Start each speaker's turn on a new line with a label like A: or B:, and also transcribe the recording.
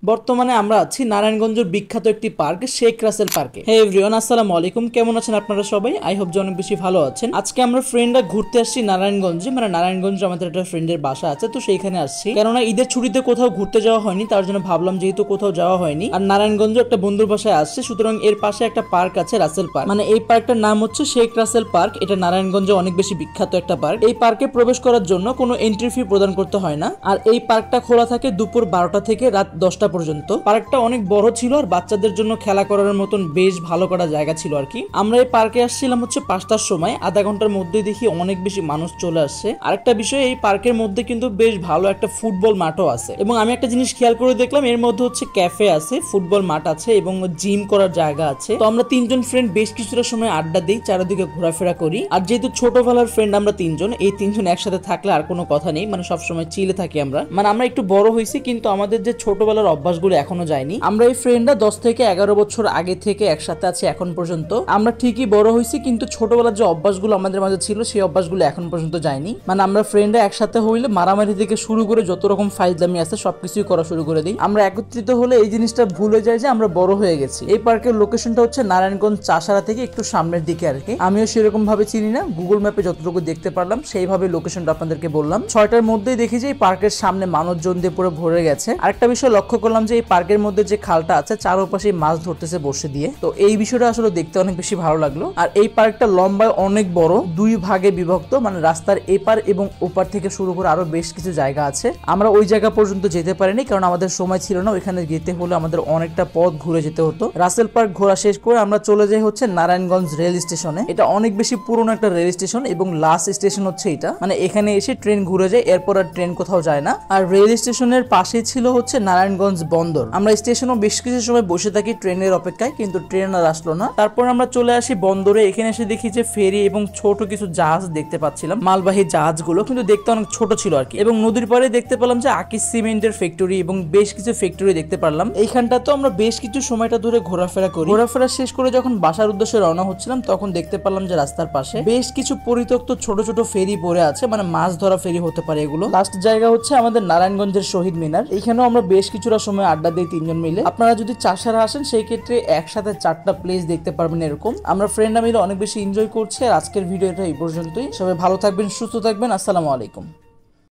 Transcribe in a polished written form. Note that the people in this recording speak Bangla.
A: বর্তমানে আমরা আছি নারায়ণগঞ্জের বিখ্যাত একটি পার্ক শেখ রাসেল পার্কে। হে এভরিওয়ান, আসসালামু আলাইকুম। কেমন আছেন আপনারা সবাই? আই হোপ যে অনেক বেশি ভালো আছেন। আজকে আমরা ফ্রেন্ডরা ঘুরতে আসছি নারায়ণগঞ্জে, মানে নারায়ণগঞ্জে আমাদের একটা ফ্রেন্ডের বাসা আছে, তো সেইখানে আসছি। কেননা ঈদের ছুটিতে কোথাও ঘুরতে যাওয়া হয়নি, তার জন্য ভাবলাম যেহেতু কোথাও যাওয়া হয়নি আর নারায়ণগঞ্জে একটা বন্ধুর বাসায় আসছে, সুতরাং এর পাশে একটা পার্ক আছে রাসেল পার্ক। মানে এই পার্কটার নাম হচ্ছে শেখ রাসেল পার্ক। এটা নারায়ণগঞ্জে অনেক বেশি বিখ্যাত একটা পার্ক। এই পার্কে প্রবেশ করার জন্য কোনো এন্ট্রি ফি প্রদান করতে হয় না, আর এই পার্কটা খোলা থাকে দুপুর 12টা থেকে রাত 10টা পর্যন্ত। পার্কটা অনেক বড় ছিল আর বাচ্চাদের জন্য খেলা করার মতন বেশ ভালো করা জায়গা ছিল আর কি। আমরা এই পার্কে আসছিলাম হচ্ছে 5টার সময়, আধা ঘন্টার মধ্যে দেখি অনেক বেশি মানুষ চলে আসছে। আরেকটা বিষয়, এই পার্কের মধ্যে কিন্তু বেশ ভালো একটা ফুটবল মাঠও আছে, এবং আমি একটা জিনিস খেয়াল করে দেখলাম এর মধ্যে হচ্ছে ক্যাফে আছে, ফুটবল মাঠ আছে এবং জিম করার জায়গা আছে। তো আমরা তিনজন ফ্রেন্ড বেশ কিছুটা সময় আড্ডা দিই, চারিদিকে ঘোরাফেরা করি। আর যেহেতু ছোটবেলার ফ্রেন্ড আমরা তিনজন, এই তিনজন একসাথে থাকলে আর কোনো কথা নেই, মানে সবসময় চিলে থাকি আমরা। মানে আমরা একটু বড় হয়েছি কিন্তু আমাদের যে ছোটবেলার অভ্যাসগুলো এখনো যায়নি। আমরা এই ফ্রেন্ডরা 10 থেকে 11 বছর আগে থেকে একসাথে আছি এখন পর্যন্ত। আমরা ঠিকই বড় হয়েছি কিন্তু ছোটবেলার যে অভ্যাসগুলো আমাদের মাঝে ছিল সেই অভ্যাসগুলো এখন পর্যন্ত যায়নি। মানে আমরা ফ্রেন্ডরা একসাথে হইলে মারামারি থেকে শুরু করে যত রকম ফাইজলামি আছে সবকিছুই করা শুরু করে দিই। আমরা একত্রিত হলে এই জিনিসটা ভুলে যাই যে আমরা বড় হয়ে গেছি। এই পার্কের লোকেশনটা হচ্ছে নারায়ণগঞ্জ চাষারা থেকে একটু সামনের দিকে আর কি। আমিও সেরকম ভাবে চিনি না, গুগল ম্যাপে যতটুকু দেখতে পারলাম সেইভাবে লোকেশনটা আপনাদেরকে বললাম। 6টার মধ্যেই দেখি যে এই পার্কের সামনে মানুষজন দিয়ে পুরো ভরে গেছে। আরেকটা বিষয় লক্ষ্য করলাম যে এই পার্কের মধ্যে যে খালটা আছে চারপাশে মাছ ধরতেছে বসে দিয়ে, তো এই বিষয়টা আসলে দেখতে অনেক বেশি ভালো লাগলো। আর এই পার্কটা লম্বায় অনেক বড়, 2 ভাগে বিভক্ত, মানে রাস্তার এপার এবং ওপার থেকে শুরু করে আরো বেশ কিছু জায়গা আছে। আমরা ওই জায়গা পর্যন্ত যেতে পারিনি কারণ আমাদের সময় ছিল না, ওইখানে যেতে হলে আমাদের অনেকটা পথ ঘুরে যেতে হতো। রাসেল পার্ক ঘোরা শেষ করে আমরা চলে যাই হচ্ছে নারায়ণগঞ্জ রেল স্টেশনে। এটা অনেক বেশি পুরনো একটা রেল স্টেশন এবং লাস্ট স্টেশন হচ্ছে এটা, মানে এখানে এসে ট্রেন ঘুরে যায়, এরপর আর ট্রেন কোথাও যায় না। আর রেল স্টেশনের পাশে ছিল হচ্ছে নারায়ণগঞ্জ বন্দর। আমরা স্টেশনও বেশ কিছু সময় বসে থাকি ট্রেনের অপেক্ষায়, কিন্তু ট্রেন আর আসলো না। তারপর আমরা চলে আসি বন্দরে। এখানে এসে দেখি যে ফেরি এবং ছোট কিছু জাহাজ দেখতে পাচ্ছিলাম, মালবাহী জাহাজগুলো কিন্তু দেখতে অনেক ছোট ছিল আর কি। এবং নদীর পাড়ে দেখতে পেলাম যে আকিস সিমেন্টের ফ্যাক্টরি এবং বেশ কিছু ফ্যাক্টরি দেখতে পারলাম। এইখানটা তো আমরা বেশ কিছু সময়টা ধরে ঘোরাফেরা করি। ঘোরাফেরা শেষ করে যখন বাসার উদ্দেশ্যে রওনা হচ্ছিলাম তখন দেখতে পেলাম যে রাস্তার পাশে বেশ কিছু পরিত্যক্ত ছোট ছোট ফেরি পড়ে আছে, মানে মাছ ধরা ফেরি হতে পারে এগুলো। লাস্ট জায়গা হচ্ছে আমাদের নারায়ণগঞ্জের শহীদ মিনার। এখানেও আমরা বেশ কিছুটা সময় আড্ডা দিই তিনজন মিলে। আপনারা যদি চাষারা আসেন সেই ক্ষেত্রে একসাথে 4টা প্লেস দেখতে পারবেন এরকম। আমরা ফ্রেন্ডরা মিলে অনেক বেশি এনজয় করছি। আর আজকের ভিডিওটা এই পর্যন্তই। সবাই ভালো থাকবেন, সুস্থ থাকবেন। আসসালামু আলাইকুম।